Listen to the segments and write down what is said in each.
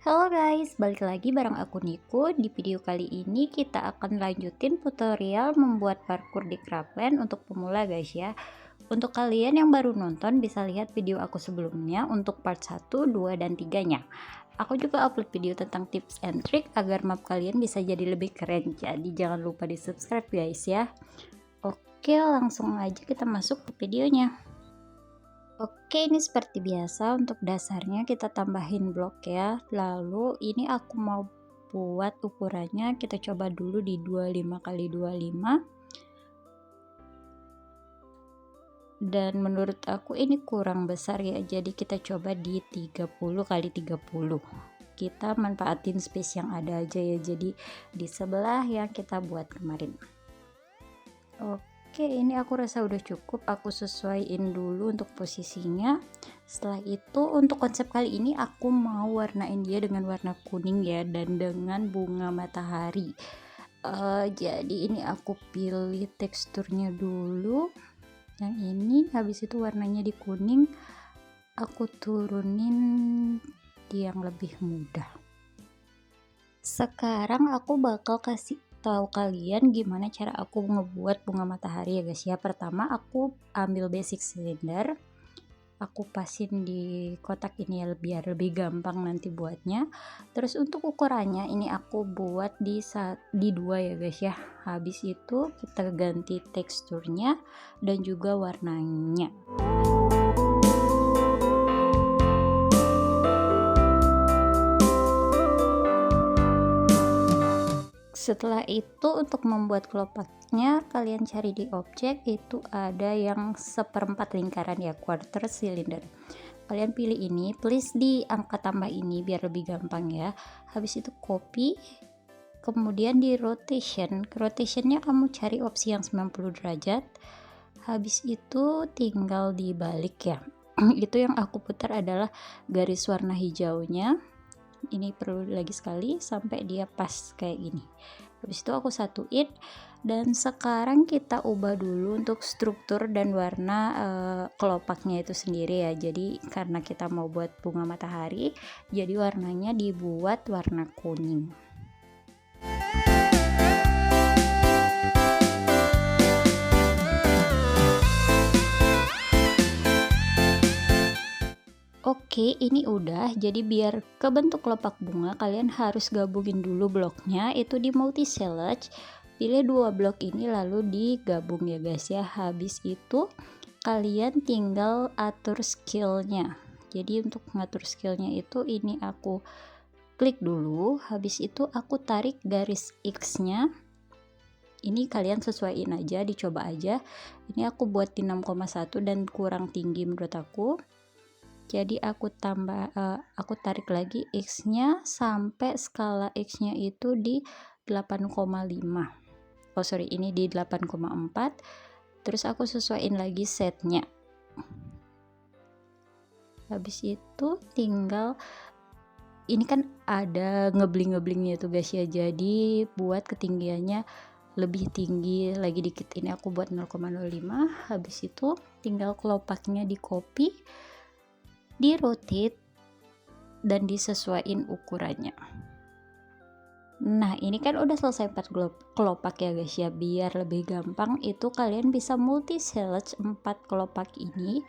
Halo guys, balik lagi bareng aku Niko. Di video kali ini kita akan lanjutin tutorial membuat parkour di Craftland untuk pemula guys ya. Untuk kalian yang baru nonton bisa lihat video aku sebelumnya untuk part 1, 2, dan 3-nya. Aku juga upload video tentang tips and trick agar map kalian bisa jadi lebih keren. Jadi jangan lupa di subscribe guys ya. Oke, langsung aja kita masuk ke videonya. Oke, ini seperti biasa untuk dasarnya kita tambahin blok ya. Lalu ini aku mau buat ukurannya, kita coba dulu di 25 kali 25. Dan menurut aku ini kurang besar ya. Jadi kita coba di 30 kali 30. Kita manfaatin space yang ada aja ya. Jadi di sebelah yang kita buat kemarin. Oke, ini aku rasa udah cukup, aku sesuaiin dulu untuk posisinya. Setelah itu untuk konsep kali ini aku mau warnain dia dengan warna kuning ya, dan dengan bunga matahari. Jadi ini aku pilih teksturnya dulu yang ini, habis itu warnanya di kuning, aku turunin di yang lebih mudah. Sekarang aku bakal kasih tahu kalian gimana cara aku ngebuat bunga matahari ya guys ya. Pertama aku ambil basic silinder, aku pasin di kotak ini ya biar lebih gampang nanti buatnya. Terus untuk ukurannya ini aku buat di 2 ya guys ya. Habis itu kita ganti teksturnya dan juga warnanya. Setelah itu untuk membuat kelopaknya kalian cari di objek, itu ada yang seperempat lingkaran ya, quarter cylinder. Kalian pilih ini, please di angka tambah ini biar lebih gampang ya. Habis itu copy, kemudian di rotationnya kamu cari opsi yang 90 derajat. Habis itu tinggal dibalik ya. Itu yang aku putar adalah garis warna hijaunya. Ini perlu lagi sekali sampai dia pas kayak gini. Habis itu aku satuin, dan sekarang kita ubah dulu untuk struktur dan warna kelopaknya itu sendiri ya. Jadi karena kita mau buat bunga matahari, jadi warnanya dibuat warna kuning. Oke, ini udah. Jadi biar kebentuk kelopak bunga kalian harus gabungin dulu bloknya itu di multi select. Pilih 2 blok ini lalu digabung ya guys ya. Habis itu kalian tinggal atur skillnya. Jadi untuk ngatur skillnya itu ini aku klik dulu. Habis itu aku tarik garis X-nya. Ini kalian sesuaiin aja, dicoba aja. Ini aku buat di 6,1 dan kurang tinggi menurut aku. Jadi aku tarik lagi X-nya sampai skala X-nya itu di 8,5. Oh sorry, ini di 8,4. Terus aku sesuaiin lagi setnya. Habis itu tinggal ini kan ada ngebling-ngeblingnya tuh guys ya. Jadi buat ketinggiannya lebih tinggi lagi dikit. Ini aku buat 0,05. Habis itu tinggal kelopaknya di copy, di rotate, dan disesuaikan ukurannya. Nah ini kan udah selesai 4 kelopak ya guys ya. Biar lebih gampang itu kalian bisa multi select 4 kelopak ini.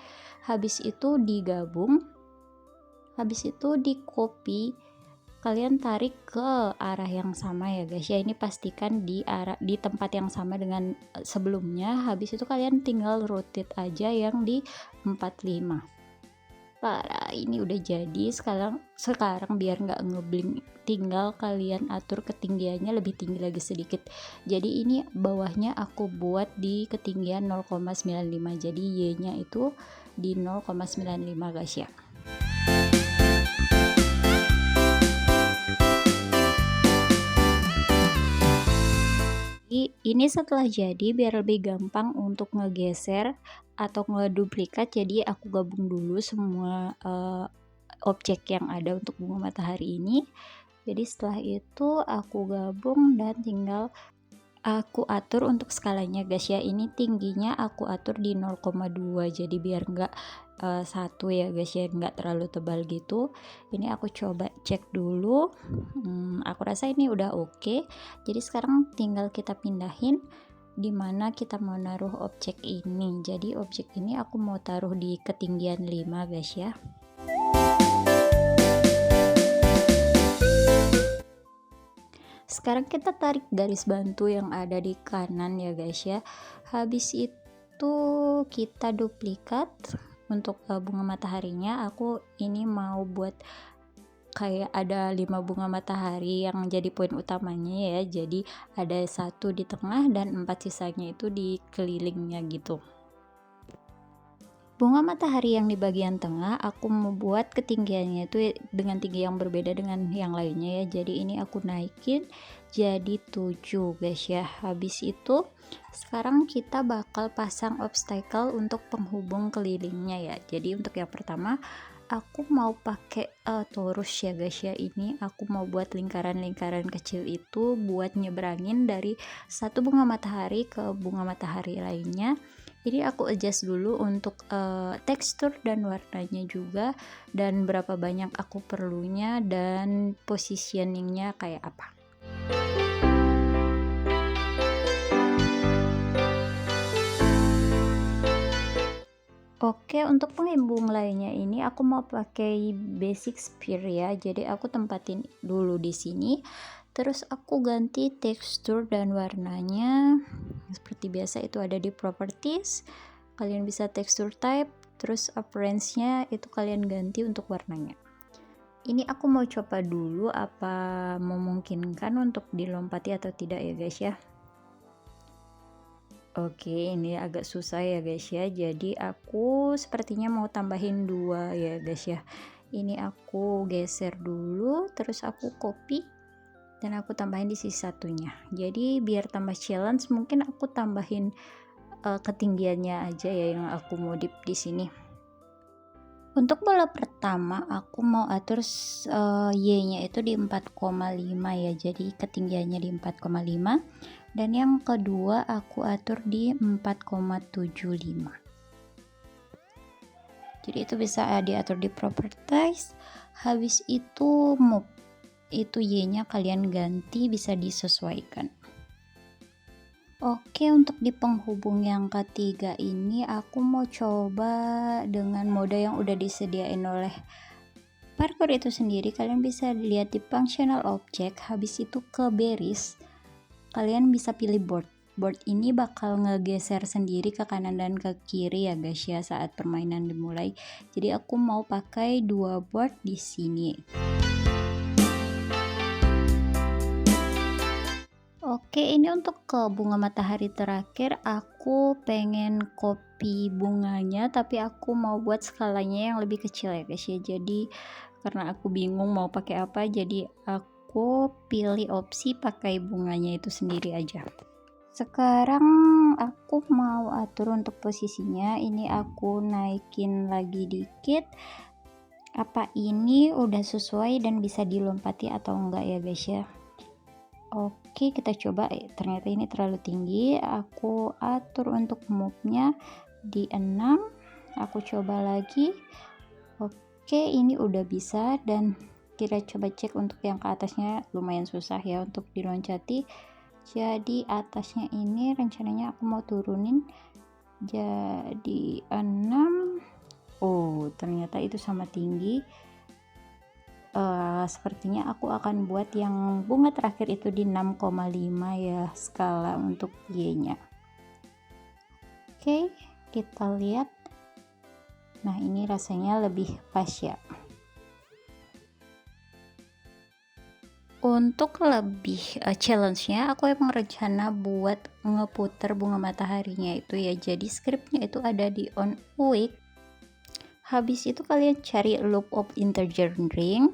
Habis itu digabung, habis itu di copy, kalian tarik ke arah yang sama ya guys ya. Ini pastikan di tempat yang sama dengan sebelumnya. Habis itu kalian tinggal rotate aja yang di 45. Parah, ini udah jadi. Sekarang biar nggak ngebling, tinggal kalian atur ketinggiannya lebih tinggi lagi sedikit. Jadi ini bawahnya aku buat di ketinggian 0,95, jadi Y nya itu di 0,95 guys ya. Ini setelah jadi biar lebih gampang untuk ngegeser atau ngeduplikat, jadi aku gabung dulu semua objek yang ada untuk bunga matahari ini. Jadi setelah itu aku gabung dan tinggal aku atur untuk skalanya guys ya. Ini tingginya aku atur di 0,2, jadi biar enggak satu ya guys ya, nggak terlalu tebal gitu. Ini aku coba cek dulu. Aku rasa ini udah oke. Jadi sekarang tinggal kita pindahin di mana kita mau naruh objek ini. Jadi objek ini aku mau taruh di ketinggian 5 guys ya. Sekarang kita tarik garis bantu yang ada di kanan ya guys ya. Habis itu kita duplikat untuk bunga mataharinya. Aku ini mau buat kayak ada 5 bunga matahari yang jadi poin utamanya ya. Jadi ada 1 di tengah dan 4 sisanya itu di kelilingnya gitu. Bunga matahari yang di bagian tengah aku mau buat ketinggiannya itu dengan tinggi yang berbeda dengan yang lainnya ya. Jadi ini aku naikin jadi 7 guys ya. Habis itu sekarang kita bakal pasang obstacle untuk penghubung kelilingnya ya. Jadi untuk yang pertama aku mau pakai torus ya guys ya. Ini aku mau buat lingkaran-lingkaran kecil itu buat nyeberangin dari satu bunga matahari ke bunga matahari lainnya. Jadi aku adjust dulu untuk tekstur dan warnanya juga, dan berapa banyak aku perlunya, dan positioningnya kayak apa. Oke, untuk penghubung lainnya ini aku mau pakai basic sphere ya. Jadi aku tempatin dulu di sini. Terus aku ganti tekstur dan warnanya. Seperti biasa itu ada di properties. Kalian bisa texture type, terus appearance-nya itu kalian ganti untuk warnanya. Ini aku mau coba dulu apa memungkinkan untuk dilompati atau tidak ya guys ya. Oke, ini agak susah ya guys ya. Jadi aku sepertinya mau tambahin 2 ya guys ya. Ini aku geser dulu, terus aku copy dan aku tambahin di sisi satunya. Jadi biar tambah challenge, mungkin aku tambahin ketinggiannya aja ya yang aku modif di sini. Untuk bola pertama aku mau atur Y-nya itu di 4,5 ya. Jadi ketinggiannya di 4,5. Dan yang kedua aku atur di 4,75. Jadi itu bisa diatur di properties. Habis itu move, itu Y-nya kalian ganti, bisa disesuaikan. Oke, untuk di penghubung yang ketiga ini aku mau coba dengan mode yang udah disediain oleh Parkour itu sendiri. Kalian bisa lihat di functional object, habis itu ke baris kalian bisa pilih board. Board ini bakal ngegeser sendiri ke kanan dan ke kiri ya guys ya saat permainan dimulai. Jadi aku mau pakai 2 board di sini. Oke, ini untuk ke bunga matahari terakhir aku pengen copy bunganya, tapi aku mau buat skalanya yang lebih kecil ya guys ya. Jadi karena aku bingung mau pakai apa, jadi aku pilih opsi pakai bunganya itu sendiri aja. Sekarang aku mau atur untuk posisinya. Ini aku naikin lagi dikit. Apa ini udah sesuai dan bisa dilompati atau enggak ya guys ya. Oke, kita coba. Ternyata ini terlalu tinggi. Aku atur untuk move-nya di 6. Aku coba lagi. Oke, ini udah bisa, dan kita coba cek untuk yang ke atasnya. Lumayan susah ya untuk diloncati. Jadi atasnya ini rencananya aku mau turunin jadi 6. Oh, ternyata itu sama tinggi. Sepertinya aku akan buat yang bunga terakhir itu di 6,5 ya skala untuk Y-nya. Oke, kita lihat. Nah, ini rasanya lebih pas ya. Untuk lebih challenge-nya, aku emang rencana buat ngeputer bunga mataharinya itu ya. Jadi scriptnya itu ada di on week. Habis itu kalian cari loop of integer ring.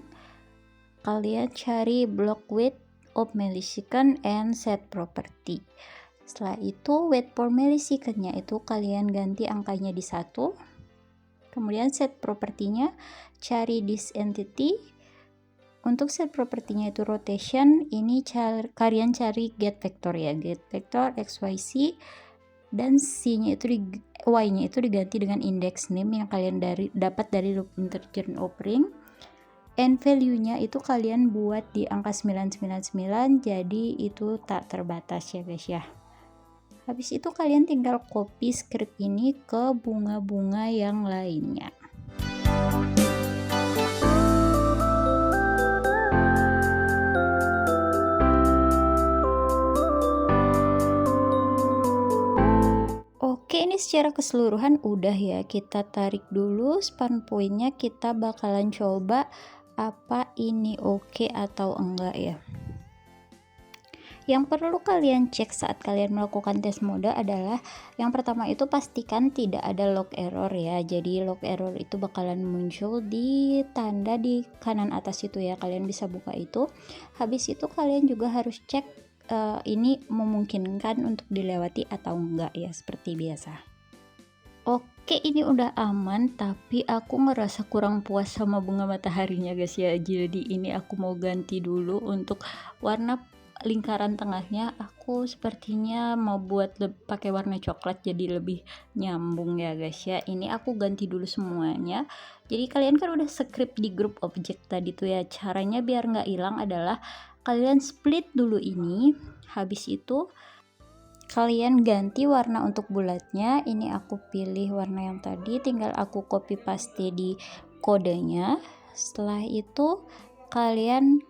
Kalian cari block width of millisecond and set property. Setelah itu wait for millisecond-nya itu kalian ganti angkanya di 1. Kemudian set propertinya cari this entity. Untuk set propertinya itu rotation, ini kalian cari get vector ya, get vector XYZ. dan Y-nya itu diganti dengan index name yang kalian dapat dari loop integer offering, and value-nya itu kalian buat di angka 999, jadi itu tak terbatas ya guys ya. Habis itu kalian tinggal copy script ini ke bunga-bunga yang lainnya. Oke, ini secara keseluruhan udah ya. Kita tarik dulu span point-nya, kita bakalan coba apa ini oke atau enggak ya. Yang perlu kalian cek saat kalian melakukan tes mode adalah yang pertama itu pastikan tidak ada log error ya. Jadi log error itu bakalan muncul di tanda di kanan atas itu ya, kalian bisa buka itu. Habis itu kalian juga harus cek ini memungkinkan untuk dilewati atau enggak ya, seperti biasa. Oke, ini udah aman, tapi aku ngerasa kurang puas sama bunga mataharinya guys ya. Jadi ini aku mau ganti dulu untuk warna lingkaran tengahnya. Aku sepertinya mau buat pakai warna coklat jadi lebih nyambung ya guys ya. Ini aku ganti dulu semuanya. Jadi kalian kan udah script di grup objek tadi tuh ya. Caranya biar nggak hilang adalah kalian split dulu ini. Habis itu kalian ganti warna untuk bulatnya. Ini aku pilih warna yang tadi, tinggal aku copy paste di kodenya. Setelah itu kalian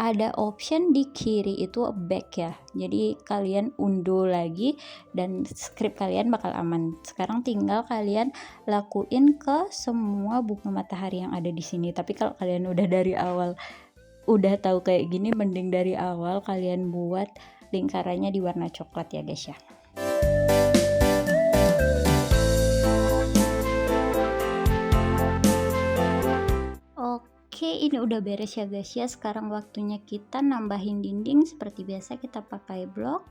ada option di kiri itu back ya, jadi kalian undo lagi dan script kalian bakal aman. Sekarang tinggal kalian lakuin ke semua bunga matahari yang ada di sini. Tapi kalau kalian udah dari awal udah tahu kayak gini, mending dari awal kalian buat lingkarannya di warna coklat ya guys ya. Oke, ini udah beres ya guys ya. Sekarang waktunya kita nambahin dinding. Seperti biasa kita pakai blok.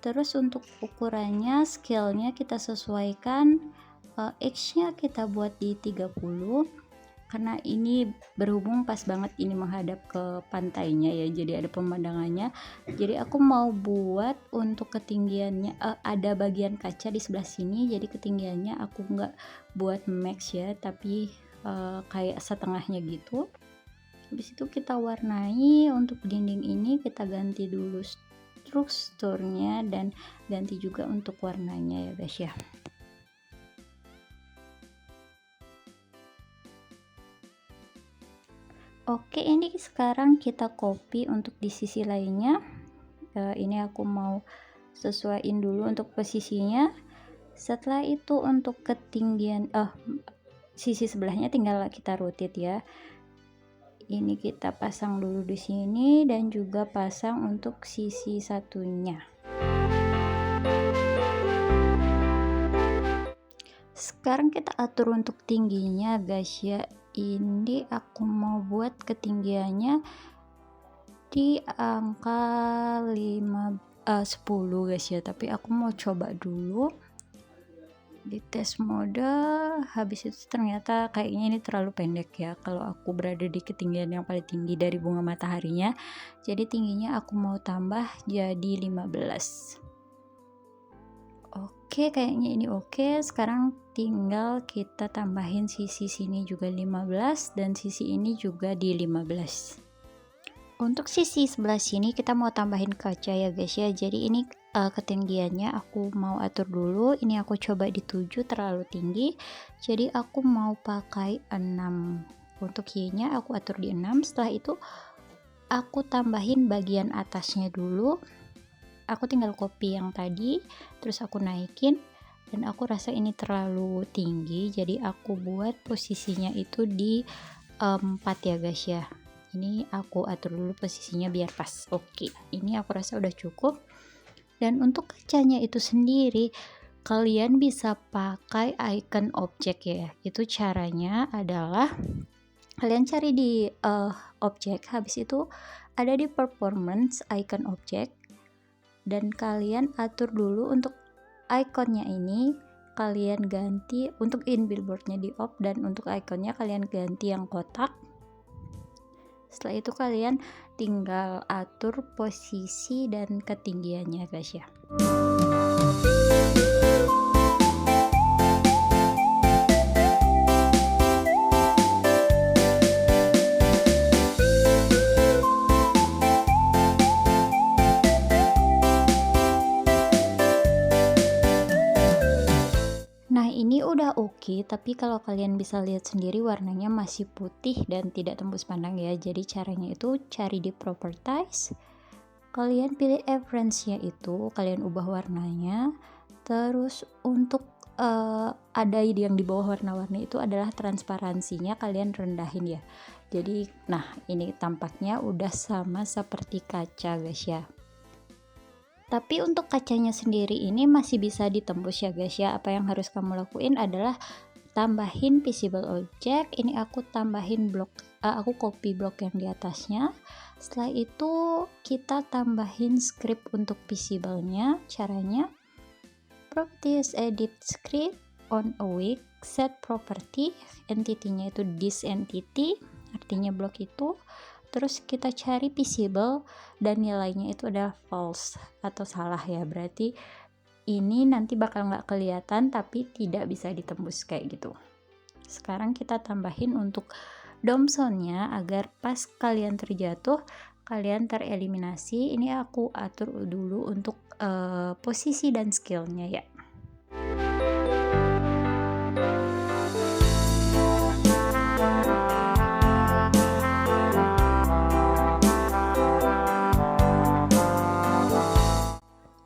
Terus untuk ukurannya, scale-nya kita sesuaikan, X-nya kita buat di 30 karena ini berhubung pas banget ini menghadap ke pantainya ya, jadi ada pemandangannya. Jadi aku mau buat untuk ketinggiannya, ada bagian kaca di sebelah sini, jadi ketinggiannya aku nggak buat max ya, tapi kayak setengahnya gitu. Habis itu kita warnai. Untuk dinding ini kita ganti dulu strukturnya dan ganti juga untuk warnanya ya guys ya. Oke, ini sekarang kita copy untuk di sisi lainnya. Ini aku mau sesuaiin dulu untuk posisinya. Setelah itu untuk ketinggian sisi sebelahnya tinggal kita rotate ya. Ini kita pasang dulu di sini dan juga pasang untuk sisi satunya. Sekarang kita atur untuk tingginya guys ya. Ini aku mau buat ketinggiannya di angka 10 guys ya, tapi aku mau coba dulu di tes mode. Habis itu ternyata kayaknya ini terlalu pendek ya kalau aku berada di ketinggian yang paling tinggi dari bunga mataharinya. Jadi tingginya aku mau tambah jadi 15. Oke, kayaknya ini oke. Sekarang tinggal kita tambahin sisi sini juga 15 dan sisi ini juga di 15. Untuk sisi sebelah sini kita mau tambahin kaca ya guys ya. Jadi ini ketinggiannya aku mau atur dulu. Ini aku coba di 7, terlalu tinggi. Jadi aku mau pakai 6. Untuk Y-nya aku atur di 6. Setelah itu aku tambahin bagian atasnya dulu. Aku tinggal copy yang tadi, terus aku naikin, dan aku rasa ini terlalu tinggi, jadi aku buat posisinya itu di 4 ya guys ya. Ini aku atur dulu posisinya biar pas. Oke, ini aku rasa udah cukup. Dan untuk kacanya itu sendiri, kalian bisa pakai icon objek ya. Itu caranya adalah kalian cari di objek, habis itu ada di performance icon objek, dan kalian atur dulu untuk ikonnya ini kalian ganti untuk in billboardnya di off, dan untuk ikonnya kalian ganti yang kotak. Setelah itu kalian tinggal atur posisi dan ketinggiannya guys ya. sih, tapi kalau kalian bisa lihat sendiri warnanya masih putih dan tidak tembus pandang ya. Jadi caranya itu cari di properties, kalian pilih appearance-nya itu, kalian ubah warnanya. Terus untuk ada yang di bawah warna-warni itu adalah transparansinya, kalian rendahin ya. Jadi nah ini tampaknya udah sama seperti kaca guys ya. Tapi untuk kacanya sendiri ini masih bisa ditembus ya guys ya. Apa yang harus kamu lakuin adalah tambahin visible object. Ini aku tambahin blok, aku copy blok yang di atasnya. Setelah itu kita tambahin script untuk visible-nya. Caranya properties, edit script, on awake, set property, entity-nya itu this entity, artinya blok itu. Terus kita cari visible dan nilainya itu adalah false atau salah ya, berarti ini nanti bakal nggak kelihatan tapi tidak bisa ditembus kayak gitu. Sekarang kita tambahin untuk dom sound-nya agar pas kalian terjatuh kalian tereliminasi. Ini aku atur dulu untuk posisi dan skillnya ya.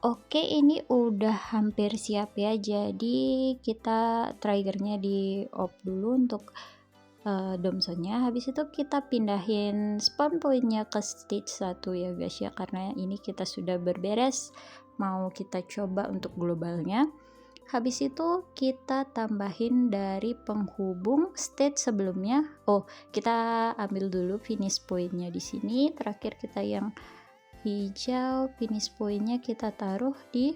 Oke, ini udah hampir siap ya. Jadi kita triggernya di off dulu untuk domsonnya. Habis itu kita pindahin spawn pointnya ke stage 1 ya guys ya, karena ini kita sudah berberes, mau kita coba untuk globalnya. Habis itu kita tambahin dari penghubung stage sebelumnya. Oh, kita ambil dulu finish pointnya di sini. Terakhir kita yang hijau, finish pointnya kita taruh di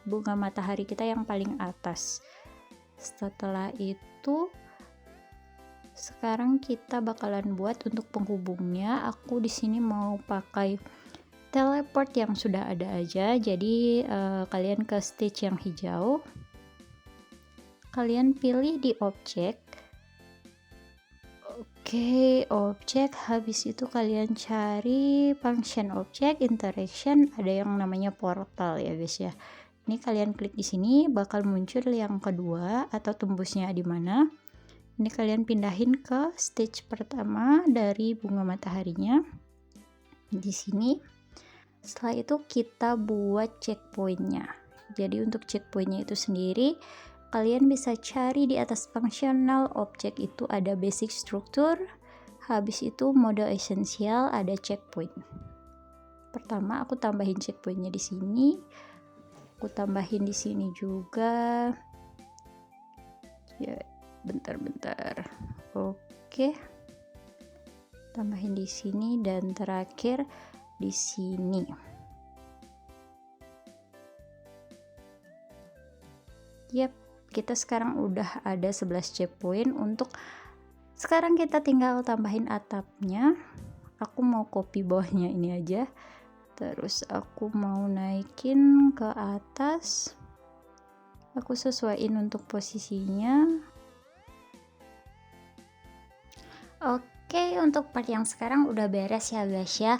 bunga matahari kita yang paling atas. Setelah itu sekarang kita bakalan buat untuk penghubungnya. Aku di sini mau pakai teleport yang sudah ada aja. Jadi kalian ke stage yang hijau, kalian pilih di object. Oke, object. Habis itu kalian cari function object, interaction, ada yang namanya portal ya guys ya. Ini kalian klik di sini bakal muncul yang kedua atau tembusnya di mana. Ini kalian pindahin ke stage pertama dari bunga mataharinya di sini. Setelah itu kita buat checkpointnya. Jadi untuk checkpointnya itu sendiri kalian bisa cari di atas functional object itu ada basic structure. Habis itu mode essential ada checkpoint. Pertama aku tambahin checkpointnya di sini. Aku tambahin di sini juga. Ya. Bentar. Oke. Tambahin di sini dan terakhir di sini. Yap, kita sekarang udah ada 11 checkpoint. Untuk sekarang kita tinggal tambahin atapnya. Aku mau copy bawahnya ini aja. Terus aku mau naikin ke atas. Aku sesuaiin untuk posisinya. Oke, untuk part yang sekarang udah beres ya guys ya.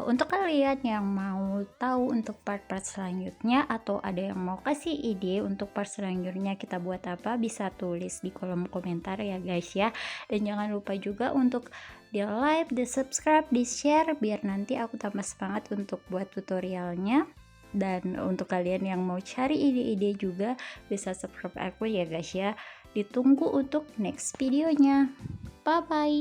Untuk kalian yang mau tahu untuk part-part selanjutnya atau ada yang mau kasih ide untuk part selanjutnya kita buat apa, bisa tulis di kolom komentar ya guys ya. Dan jangan lupa juga untuk di like, di subscribe, di share biar nanti aku tambah semangat untuk buat tutorialnya. Dan untuk kalian yang mau cari ide-ide juga bisa subscribe aku ya guys ya. Ditunggu untuk next videonya. Bye bye.